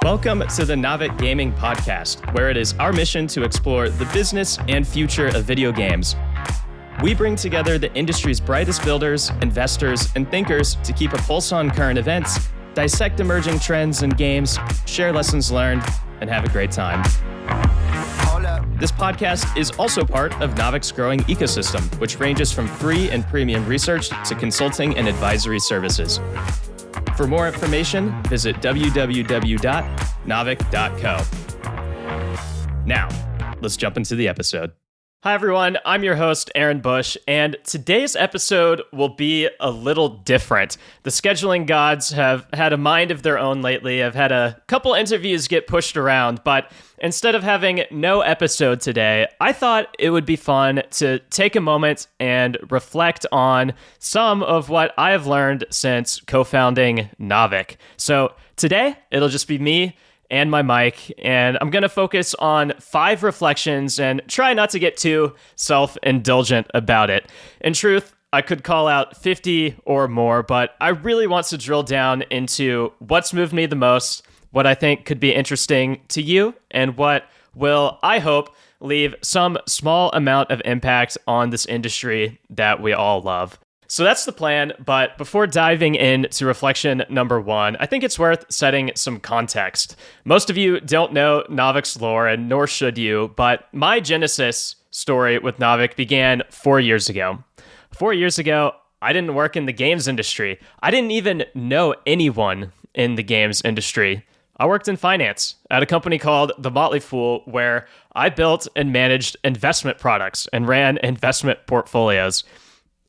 Welcome to the Naavik Gaming Podcast, where it is our mission to explore the business and future of video games. We bring together the industry's brightest builders, investors, and thinkers to keep a pulse on current events, dissect emerging trends in games, share lessons learned, and have a great time. This podcast is also part of Naavik's growing ecosystem, which ranges from free and premium research to consulting and advisory services. For more information, visit www.naavik.co. Now, let's jump into the episode. Hi, everyone. I'm your host, Aaron Bush, and today's episode will be a little different. The scheduling gods have had a mind of their own lately. I've had a couple interviews get pushed around, but instead of having no episode today, I thought it would be fun to take a moment and reflect on some of what I have learned since co-founding Naavik. So today, it'll just be me and my mic, and I'm going to focus on 5 reflections and try not to get too self-indulgent about it. In truth, I could call out 50 or more, but I really want to drill down into what's moved me the most, what I think could be interesting to you, and what will, I hope, leave some small amount of impact on this industry that we all love. So that's the plan, but before diving into reflection number 1, I think it's worth setting some context. Most of you don't know Naavik's lore, and nor should you, but my genesis story with Naavik began 4 years ago. 4 years ago, I didn't work in the games industry. I didn't even know anyone in the games industry. I worked in finance at a company called The Motley Fool, where I built and managed investment products and ran investment portfolios.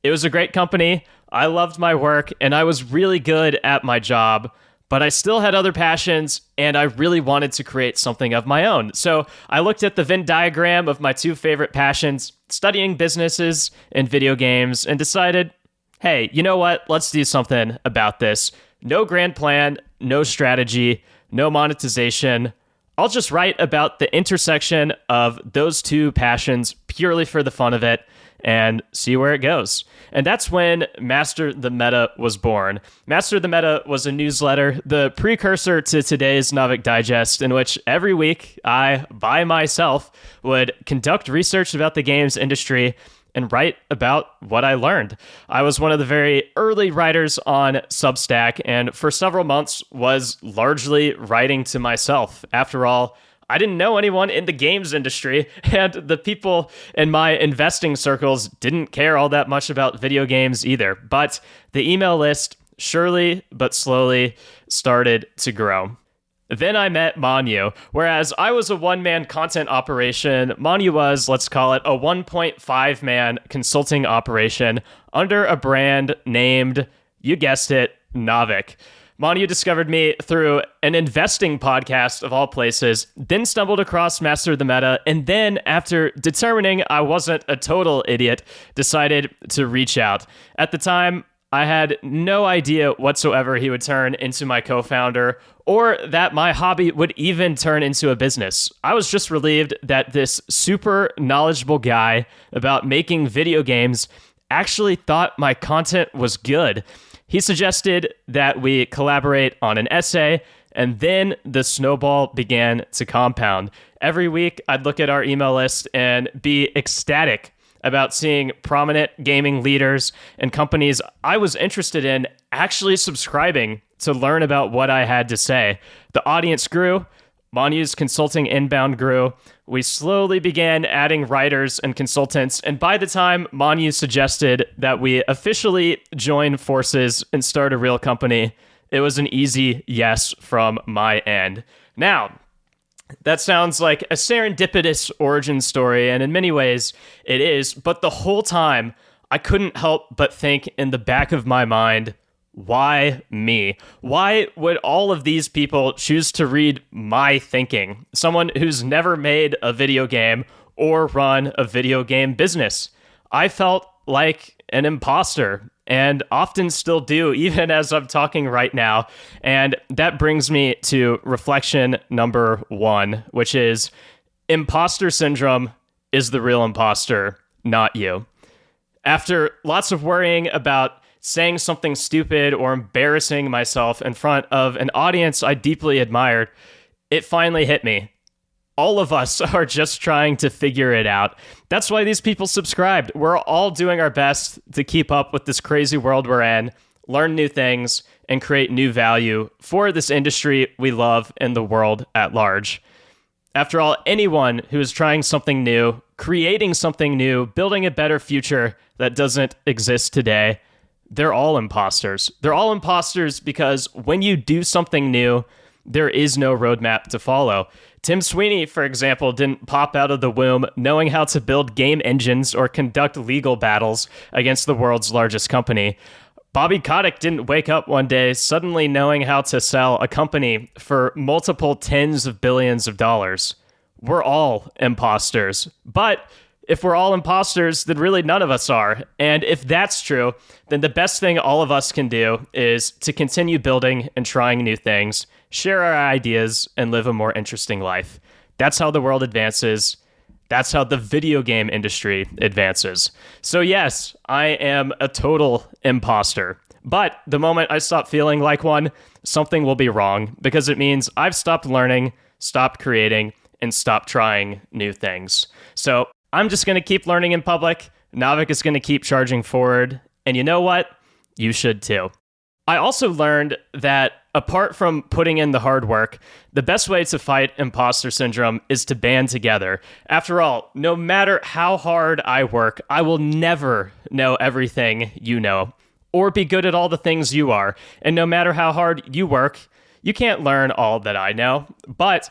It was a great company. I loved my work, and I was really good at my job, but I still had other passions, and I really wanted to create something of my own. So I looked at the Venn diagram of my 2 favorite passions, studying businesses and video games, and decided, hey, you know what? Let's do something about this. No grand plan, no strategy, no monetization. I'll just write about the intersection of those 2 passions purely for the fun of it and see where it goes. And that's when Master the Meta was born. Master the Meta was a newsletter, the precursor to today's Naavik Digest, in which every week I, by myself, would conduct research about the games industry and write about what I learned. I was one of the very early writers on Substack, and for several months was largely writing to myself. After all, I didn't know anyone in the games industry, and the people in my investing circles didn't care all that much about video games either. But the email list surely but slowly started to grow. Then I met Manu. Whereas I was a one-man content operation, Manu was, let's call it, a 1.5-man consulting operation under a brand named, you guessed it, Naavik. Manu discovered me through an investing podcast of all places, then stumbled across Master the Meta, and then, after determining I wasn't a total idiot, decided to reach out. At the time, I had no idea whatsoever he would turn into my co-founder, or that my hobby would even turn into a business. I was just relieved that this super knowledgeable guy about making video games actually thought my content was good. He suggested that we collaborate on an essay, and then the snowball began to compound. Every week, I'd look at our email list and be ecstatic about seeing prominent gaming leaders and companies I was interested in actually subscribing to learn about what I had to say. The audience grew. Manu's consulting inbound grew. We slowly began adding writers and consultants, and by the time Manu suggested that we officially join forces and start a real company, it was an easy yes from my end. Now, that sounds like a serendipitous origin story, and in many ways it is, but the whole time I couldn't help but think in the back of my mind, why me? Why would all of these people choose to read my thinking? Someone who's never made a video game or run a video game business. I felt like an imposter, and often still do, even as I'm talking right now. And that brings me to reflection number 1, which is imposter syndrome is the real imposter, not you. After lots of worrying about saying something stupid or embarrassing myself in front of an audience I deeply admired, it finally hit me. All of us are just trying to figure it out. That's why these people subscribed. We're all doing our best to keep up with this crazy world we're in, learn new things, and create new value for this industry we love and the world at large. After all, anyone who is trying something new, creating something new, building a better future that doesn't exist today, they're all imposters. They're all imposters because when you do something new, there is no roadmap to follow. Tim Sweeney, for example, didn't pop out of the womb knowing how to build game engines or conduct legal battles against the world's largest company. Bobby Kotick didn't wake up one day suddenly knowing how to sell a company for multiple tens of billions of dollars. We're all imposters. But if we're all imposters, then really none of us are. And if that's true, then the best thing all of us can do is to continue building and trying new things, share our ideas, and live a more interesting life. That's how the world advances. That's how the video game industry advances. So yes, I am a total imposter. But the moment I stop feeling like one, something will be wrong because it means I've stopped learning, stopped creating, and stopped trying new things. So I'm just going to keep learning in public. Naavik is going to keep charging forward. And you know what? You should too. I also learned that apart from putting in the hard work, the best way to fight imposter syndrome is to band together. After all, no matter how hard I work, I will never know everything you know or be good at all the things you are. And no matter how hard you work, you can't learn all that I know. But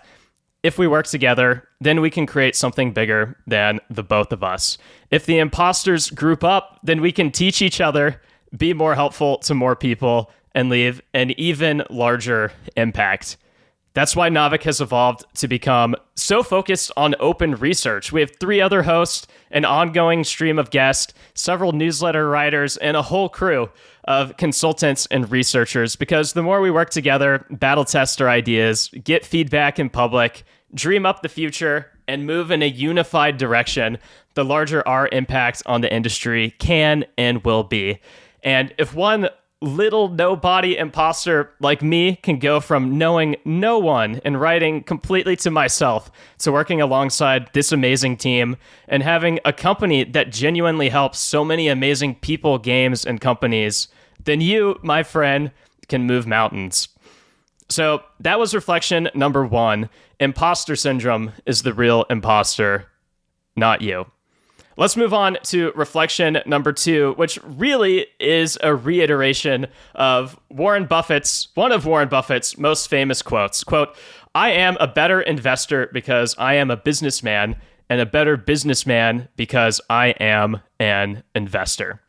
if we work together, then we can create something bigger than the both of us. If the imposters group up, then we can teach each other, be more helpful to more people, and leave an even larger impact. That's why Naavik has evolved to become so focused on open research. We have 3 other hosts, an ongoing stream of guests, several newsletter writers, and a whole crew of consultants and researchers, because the more we work together, battle test our ideas, get feedback in public, dream up the future, and move in a unified direction, the larger our impact on the industry can and will be. And if one little nobody imposter like me can go from knowing no one and writing completely to myself to working alongside this amazing team and having a company that genuinely helps so many amazing people, games, and companies, then you, my friend, can move mountains. So that was reflection number 1. Imposter syndrome is the real imposter, not you. Let's move on to reflection number 2, which really is a reiteration of one of Warren Buffett's most famous quotes. Quote, "I am a better investor because I am a businessman, and a better businessman because I am an investor."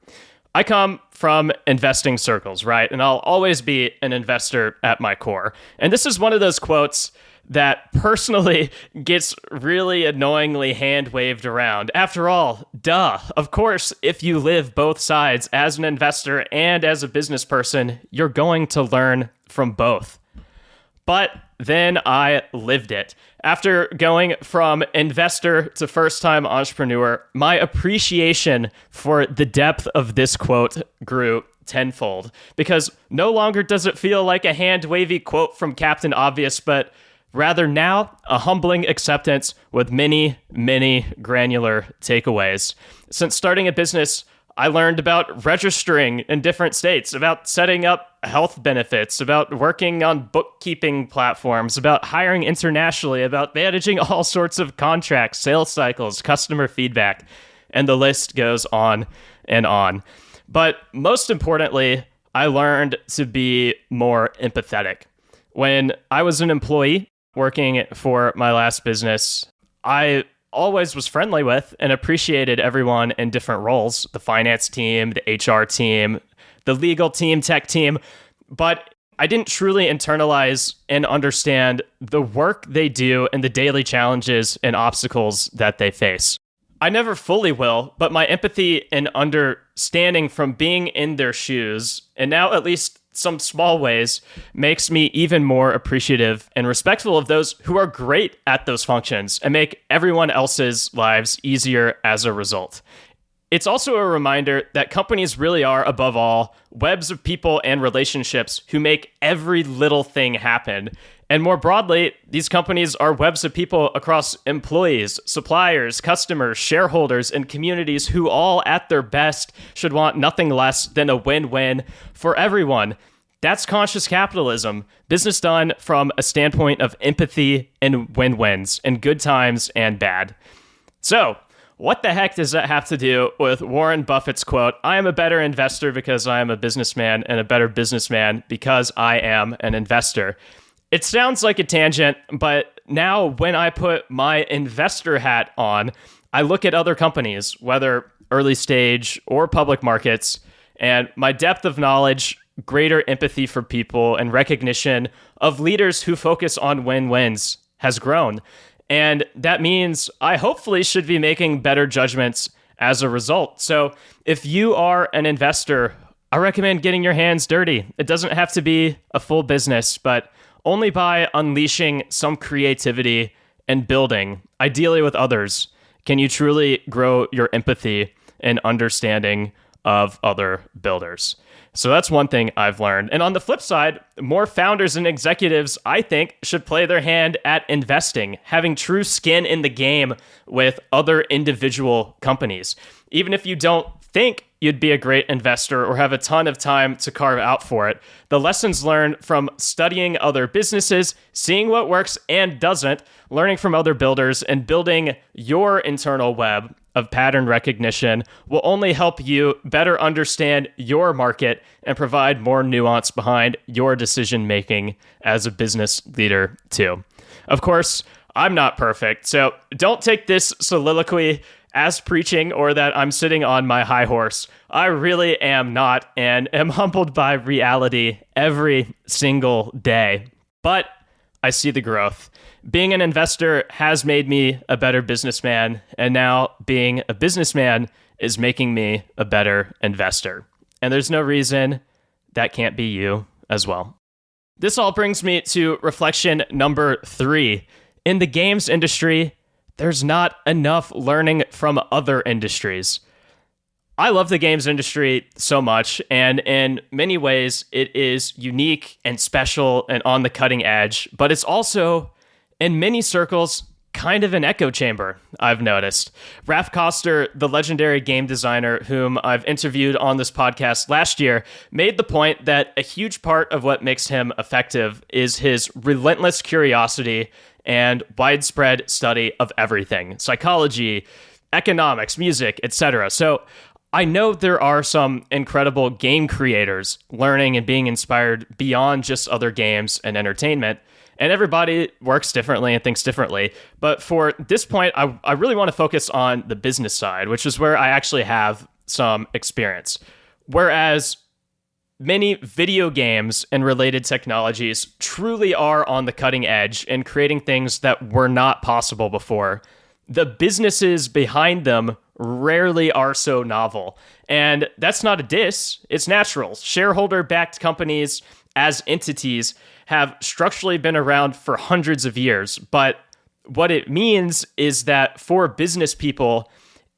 I come from investing circles, right? And I'll always be an investor at my core. And this is one of those quotes that personally gets really annoyingly hand-waved around. After all, duh. Of course, if you live both sides as an investor and as a business person, you're going to learn from both. But then I lived it. After going from investor to first-time entrepreneur, my appreciation for the depth of this quote grew tenfold. Because no longer does it feel like a hand-wavy quote from Captain Obvious, but rather now, a humbling acceptance with many, many granular takeaways. Since starting a business, I learned about registering in different states, about setting up health benefits, about working on bookkeeping platforms, about hiring internationally, about managing all sorts of contracts, sales cycles, customer feedback, and the list goes on and on. But most importantly, I learned to be more empathetic. When I was an employee, working for my last business, I always was friendly with and appreciated everyone in different roles, the finance team, the HR team, the legal team, tech team, but I didn't truly internalize and understand the work they do and the daily challenges and obstacles that they face. I never fully will, but my empathy and understanding from being in their shoes, and now at least some small ways, makes me even more appreciative and respectful of those who are great at those functions and make everyone else's lives easier as a result. It's also a reminder that companies really are, above all, webs of people and relationships who make every little thing happen. And more broadly, these companies are webs of people across employees, suppliers, customers, shareholders, and communities who all at their best should want nothing less than a win-win for everyone. That's conscious capitalism, business done from a standpoint of empathy and win-wins in good times and bad. So, what the heck does that have to do with Warren Buffett's quote, "I am a better investor because I am a businessman, and a better businessman because I am an investor"? It sounds like a tangent, but now when I put my investor hat on, I look at other companies, whether early stage or public markets, and my depth of knowledge, greater empathy for people, and recognition of leaders who focus on win-wins has grown. And that means I hopefully should be making better judgments as a result. So if you are an investor, I recommend getting your hands dirty. It doesn't have to be a full business, but only by unleashing some creativity and building, ideally with others, can you truly grow your empathy and understanding of other builders. So that's one thing I've learned. And on the flip side, more founders and executives, I think, should play their hand at investing, having true skin in the game with other individual companies. Even if you don't think you'd be a great investor or have a ton of time to carve out for it, the lessons learned from studying other businesses, seeing what works and doesn't, learning from other builders, and building your internal web of pattern recognition will only help you better understand your market and provide more nuance behind your decision making as a business leader too. Of course, I'm not perfect, so don't take this soliloquy as preaching or that I'm sitting on my high horse. I really am not, and am humbled by reality every single day. But I see the growth. Being an investor has made me a better businessman, and now being a businessman is making me a better investor. And there's no reason that can't be you as well. This all brings me to reflection number 3. In the games industry, there's not enough learning from other industries. I love the games industry so much, and in many ways, it is unique and special and on the cutting edge, but it's also, in many circles, kind of an echo chamber, I've noticed. Raph Koster, the legendary game designer whom I've interviewed on this podcast last year, made the point that a huge part of what makes him effective is his relentless curiosity and widespread study of everything, psychology, economics, music, etc. So I know there are some incredible game creators learning and being inspired beyond just other games and entertainment, and everybody works differently and thinks differently. But for this point, I really want to focus on the business side, which is where I actually have some experience. Whereas many video games and related technologies truly are on the cutting edge and creating things that were not possible before, the businesses behind them rarely are so novel. And that's not a diss, it's natural. Shareholder-backed companies as entities have structurally been around for hundreds of years. But what it means is that for business people,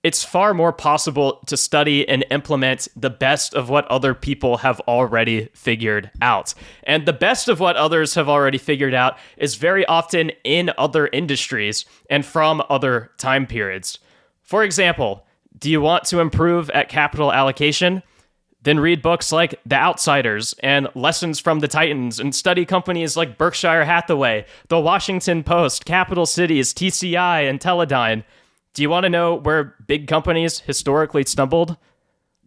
it's far more possible to study and implement the best of what other people have already figured out. And the best of what others have already figured out is very often in other industries and from other time periods. For example, do you want to improve at capital allocation? Then read books like The Outsiders and Lessons from the Titans, and study companies like Berkshire Hathaway, The Washington Post, Capital Cities, TCI, and Teledyne. Do you want to know where big companies historically stumbled?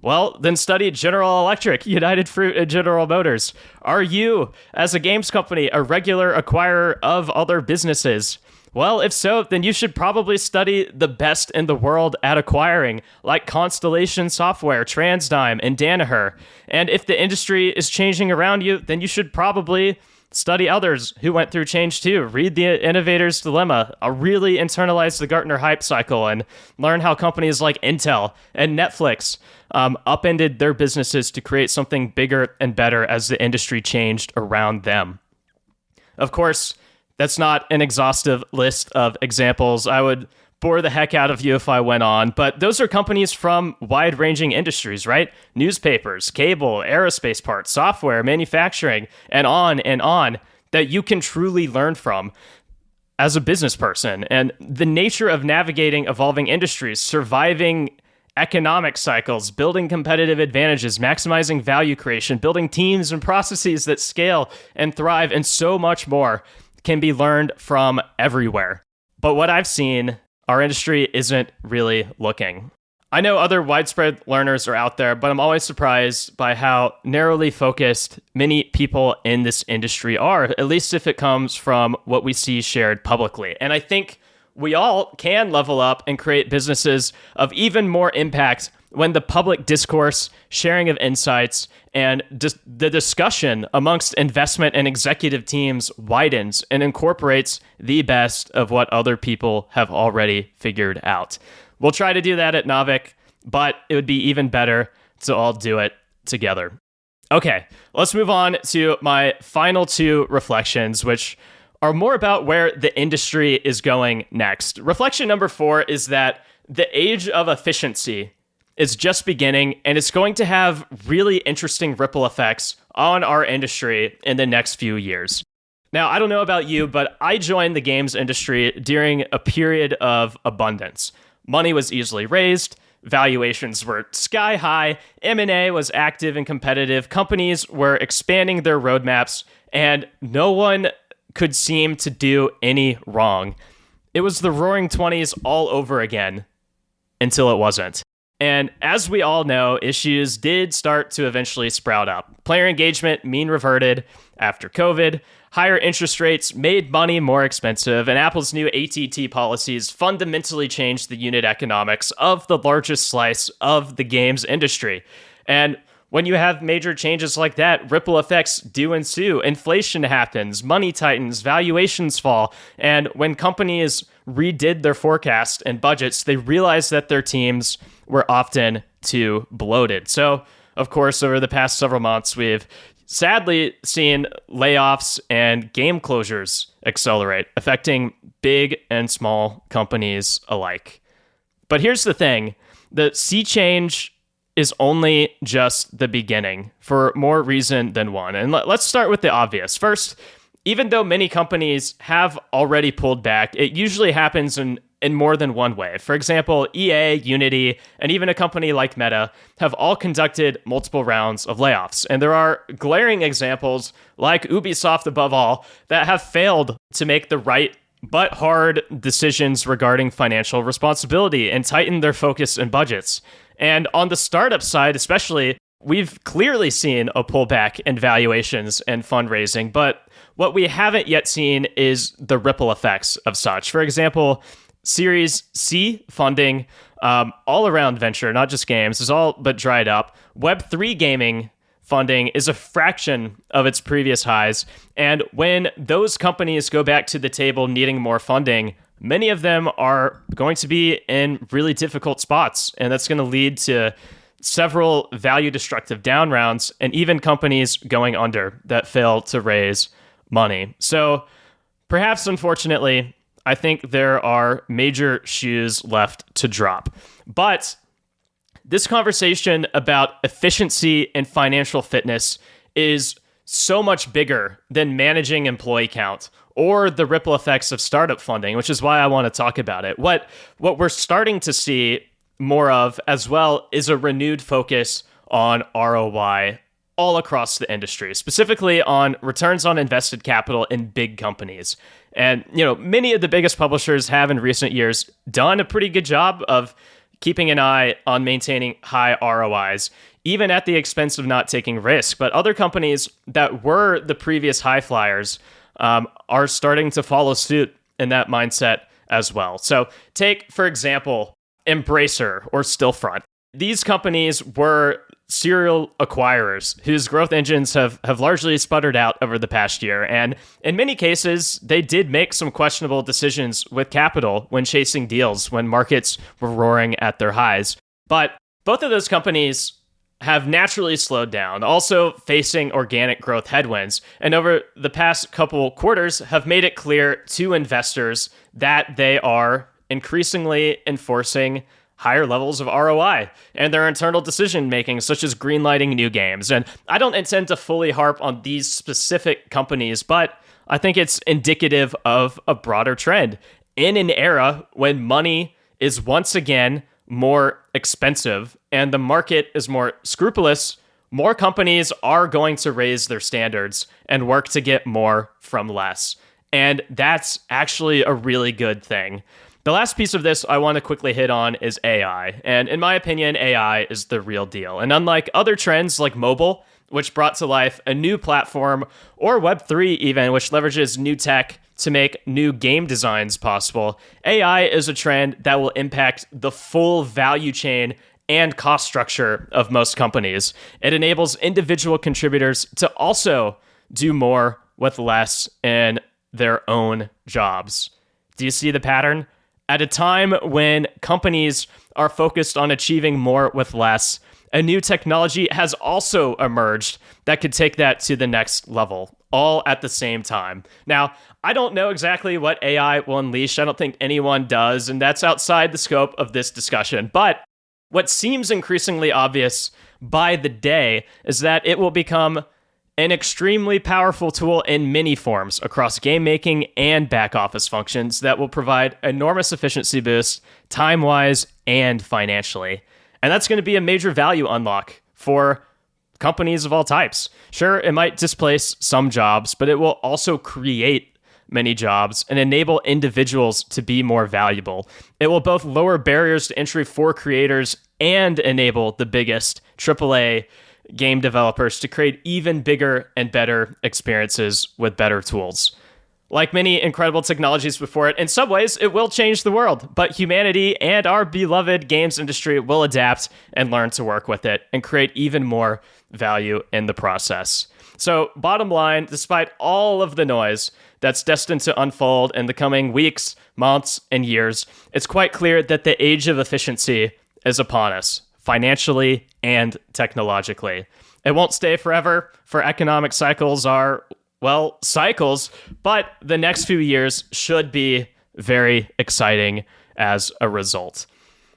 Well, then study General Electric, United Fruit, and General Motors. Are you, as a games company, a regular acquirer of other businesses? Well, if so, then you should probably study the best in the world at acquiring, like Constellation Software, TransDigm, and Danaher. And if the industry is changing around you, then you should probably study others who went through change too. Read The Innovator's Dilemma, really internalize the Gartner hype cycle, and learn how companies like Intel and Netflix upended their businesses to create something bigger and better as the industry changed around them. Of course, that's not an exhaustive list of examples. I would bore the heck out of you if I went on, but those are companies from wide-ranging industries, right? Newspapers, cable, aerospace parts, software, manufacturing, and on and on. that you can truly learn from as a business person. And the nature of navigating evolving industries, surviving economic cycles, building competitive advantages, maximizing value creation, building teams and processes that scale and thrive, and so much more can be learned from everywhere. But what I've seen, our industry isn't really looking. I know other widespread learners are out there, but I'm always surprised by how narrowly focused many people in this industry are, at least if it comes from what we see shared publicly. And I think we all can level up and create businesses of even more impact when the public discourse, sharing of insights, and the discussion amongst investment and executive teams widens and incorporates the best of what other people have already figured out. We'll try to do that at Naavik, but it would be even better to all do it together. Okay, let's move on to my final two reflections, which are more about where the industry is going next. Reflection number 4 is that the age of efficiency is just beginning, and it's going to have really interesting ripple effects on our industry in the next few years. Now, I don't know about you, but I joined the games industry during a period of abundance. Money was easily raised, valuations were sky high, M&A was active and competitive, companies were expanding their roadmaps, and no one could seem to do any wrong. It was the roaring 20s all over again, until it wasn't. And as we all know, issues did start to eventually sprout up. Player engagement mean reverted after COVID. Higher interest rates made money more expensive, and Apple's new ATT policies fundamentally changed the unit economics of the largest slice of the games industry. And when you have major changes like that, ripple effects do ensue. Inflation happens, money tightens, valuations fall, and when companies redid their forecast and budgets, they realized that their teams were often too bloated. So, of course, over the past several months, we've sadly seen layoffs and game closures accelerate, affecting big and small companies alike. But here's the thing, the sea change is only just the beginning for more reason than one. And let's start with the obvious. First, even though many companies have already pulled back, it usually happens in more than one way. For example, EA, Unity, and even a company like Meta have all conducted multiple rounds of layoffs. And there are glaring examples, like Ubisoft above all, that have failed to make the right but hard decisions regarding financial responsibility and tighten their focus and budgets. And on the startup side especially, we've clearly seen a pullback in valuations and fundraising, but what we haven't yet seen is the ripple effects of such. For example, Series C funding, all around venture, not just games, is all but dried up. Web3 gaming funding is a fraction of its previous highs. And when those companies go back to the table needing more funding, many of them are going to be in really difficult spots. And that's going to lead to several value destructive down rounds and even companies going under that fail to raise money. So perhaps, unfortunately, I think there are major shoes left to drop. But this conversation about efficiency and financial fitness is so much bigger than managing employee count or the ripple effects of startup funding, which is why I want to talk about it. What we're starting to see more of as well is a renewed focus on ROI all across the industry, specifically on returns on invested capital in big companies. And, many of the biggest publishers have in recent years done a pretty good job of keeping an eye on maintaining high ROIs, even at the expense of not taking risk. But other companies that were the previous high flyers are starting to follow suit in that mindset as well. So take, for example, Embracer or Stillfront. These companies were serial acquirers whose growth engines have largely sputtered out over the past year. And in many cases, they did make some questionable decisions with capital when chasing deals when markets were roaring at their highs. But both of those companies have naturally slowed down, also facing organic growth headwinds. And over the past couple quarters have made it clear to investors that they are increasingly enforcing higher levels of ROI and their internal decision making, such as greenlighting new games. And I don't intend to fully harp on these specific companies, but I think it's indicative of a broader trend. In an era when money is once again more expensive and the market is more scrupulous, more companies are going to raise their standards and work to get more from less. And that's actually a really good thing. The last piece of this I want to quickly hit on is AI. And in my opinion, AI is the real deal. And unlike other trends like mobile, which brought to life a new platform, or Web3 even, which leverages new tech to make new game designs possible, AI is a trend that will impact the full value chain and cost structure of most companies. It enables individual contributors to also do more with less in their own jobs. Do you see the pattern? At a time when companies are focused on achieving more with less, a new technology has also emerged that could take that to the next level, all at the same time. Now, I don't know exactly what AI will unleash. I don't think anyone does, and that's outside the scope of this discussion. But what seems increasingly obvious by the day is that it will become an extremely powerful tool in many forms across game making and back office functions that will provide enormous efficiency boosts time-wise and financially. And that's going to be a major value unlock for companies of all types. Sure, it might displace some jobs, but it will also create many jobs and enable individuals to be more valuable. It will both lower barriers to entry for creators and enable the biggest AAA game developers to create even bigger and better experiences with better tools. Like many incredible technologies before it, in some ways, it will change the world, but humanity and our beloved games industry will adapt and learn to work with it and create even more value in the process. So, bottom line, despite all of the noise that's destined to unfold in the coming weeks, months, and years, it's quite clear that the age of efficiency is upon us, financially and technologically. It won't stay forever, for economic cycles are, well, cycles, but the next few years should be very exciting as a result.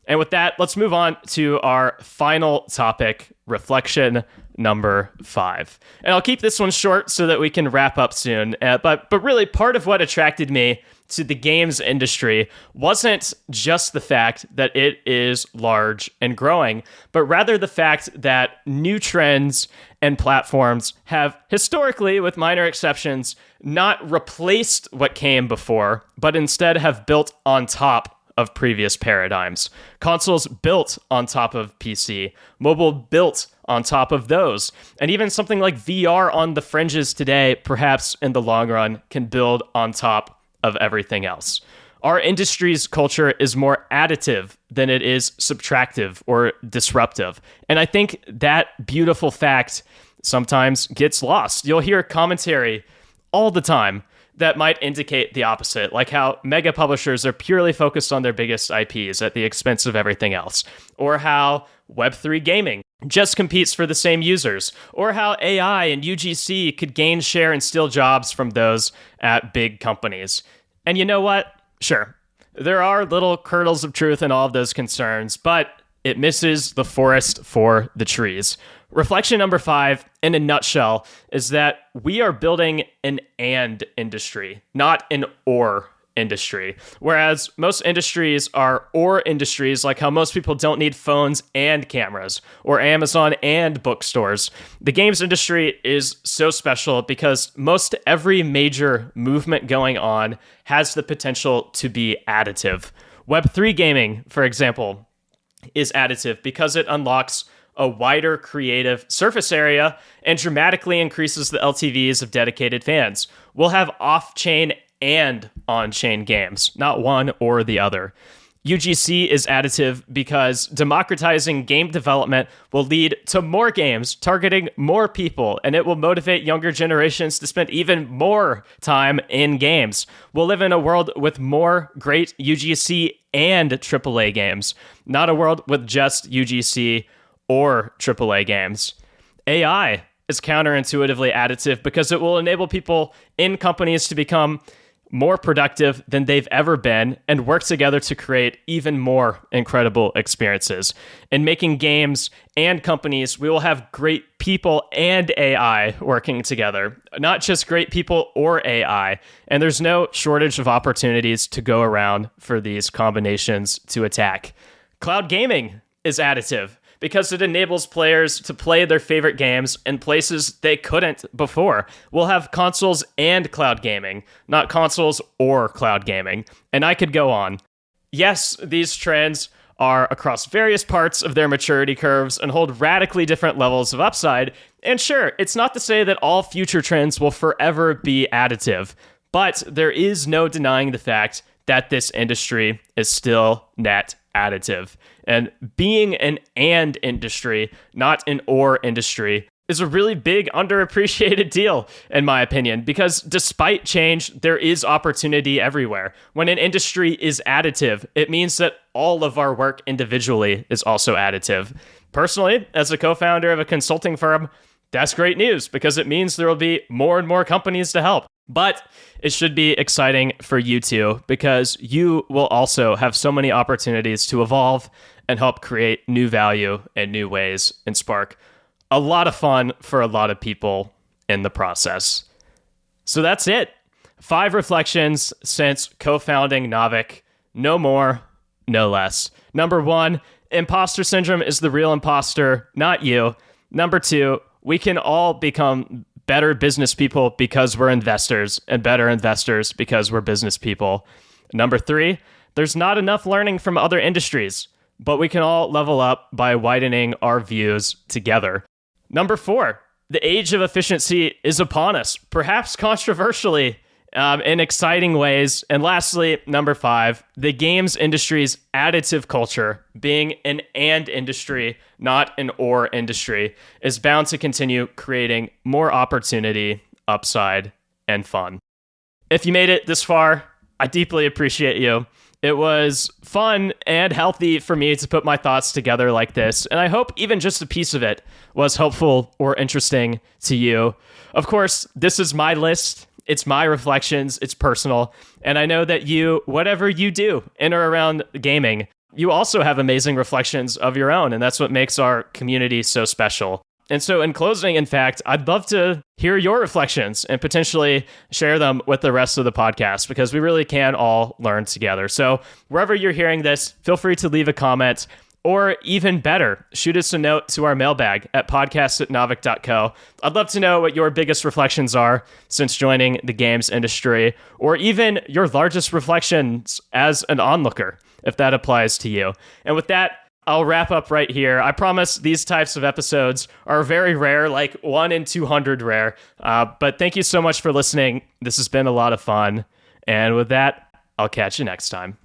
And with that, let's move on to our final topic, reflection number 5. And I'll keep this one short so that we can wrap up soon. But really, part of what attracted me to the games industry wasn't just the fact that it is large and growing, but rather the fact that new trends and platforms have historically, with minor exceptions, not replaced what came before, but instead have built on top of previous paradigms. Consoles built on top of PC, mobile built on top of those, and even something like VR on the fringes today, perhaps in the long run, can build on top of everything else. Our industry's culture is more additive than it is subtractive or disruptive. And I think that beautiful fact sometimes gets lost. You'll hear commentary all the time that might indicate the opposite, like how mega publishers are purely focused on their biggest IPs at the expense of everything else, or how Web3 gaming just competes for the same users, or how AI and UGC could gain share and steal jobs from those at big companies. And you know what? Sure, there are little kernels of truth in all of those concerns, but it misses the forest for the trees. Reflection number 5, in a nutshell, is that we are building an and industry, not an or industry. Whereas most industries are or industries, like how most people don't need phones and cameras, or Amazon and bookstores. The games industry is so special because most every major movement going on has the potential to be additive. Web3 gaming, for example, is additive because it unlocks a wider creative surface area and dramatically increases the LTVs of dedicated fans. We'll have off-chain and on-chain games, not one or the other. UGC is additive because democratizing game development will lead to more games targeting more people, and it will motivate younger generations to spend even more time in games. We'll live in a world with more great UGC and AAA games, not a world with just UGC or AAA games. AI is counterintuitively additive because it will enable people in companies to become more productive than they've ever been, and work together to create even more incredible experiences. In making games and companies, we will have great people and AI working together, not just great people or AI. And there's no shortage of opportunities to go around for these combinations to attack. Cloud gaming is additive, because it enables players to play their favorite games in places they couldn't before. We'll have consoles and cloud gaming, not consoles or cloud gaming. And I could go on. Yes, these trends are across various parts of their maturity curves and hold radically different levels of upside. And sure, it's not to say that all future trends will forever be additive, but there is no denying the fact that this industry is still net additive. And being an and industry, not an or industry, is a really big underappreciated deal, in my opinion, because despite change, there is opportunity everywhere. When an industry is additive, it means that all of our work individually is also additive. Personally, as a co-founder of a consulting firm, that's great news because it means there will be more and more companies to help. But it should be exciting for you too, because you will also have so many opportunities to evolve and help create new value in new ways and spark a lot of fun for a lot of people in the process. So that's it. 5 reflections since co-founding Naavik. No more, no less. Number 1, imposter syndrome is the real imposter, not you. Number 2, we can all become better business people because we're investors, and better investors because we're business people. Number 3, there's not enough learning from other industries, but we can all level up by widening our views together. Number 4, the age of efficiency is upon us, perhaps controversially, in exciting ways. And lastly, number 5, the games industry's additive culture, being an and industry, not an or industry, is bound to continue creating more opportunity, upside, and fun. If you made it this far, I deeply appreciate you. It was fun and healthy for me to put my thoughts together like this, and I hope even just a piece of it was helpful or interesting to you. Of course, this is my list. It's my reflections. It's personal. And I know that you, whatever you do in or around gaming, you also have amazing reflections of your own, and that's what makes our community so special. And so in closing, in fact, I'd love to hear your reflections and potentially share them with the rest of the podcast, because we really can all learn together. So wherever you're hearing this, feel free to leave a comment, or even better, shoot us a note to our mailbag at podcast@naavik.co. I'd love to know what your biggest reflections are since joining the games industry, or even your largest reflections as an onlooker, if that applies to you. And with that, I'll wrap up right here. I promise these types of episodes are very rare, like 1 in 200 rare. But thank you so much for listening. This has been a lot of fun. And with that, I'll catch you next time.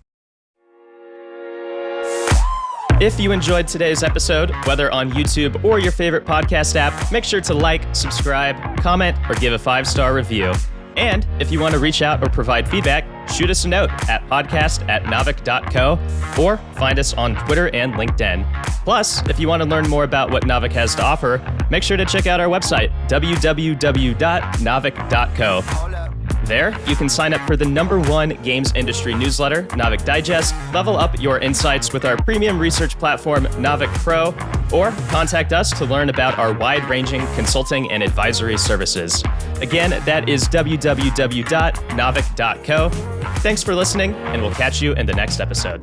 If you enjoyed today's episode, whether on YouTube or your favorite podcast app, make sure to like, subscribe, comment, or give a 5-star review. And if you want to reach out or provide feedback, shoot us a note at podcast@naavik.co, or find us on Twitter and LinkedIn. Plus, if you want to learn more about what Naavik has to offer, make sure to check out our website, www.naavik.co. There, you can sign up for the #1 games industry newsletter, Naavik Digest, level up your insights with our premium research platform, Naavik Pro, or contact us to learn about our wide-ranging consulting and advisory services. Again, that is www.naavik.co. Thanks for listening, and we'll catch you in the next episode.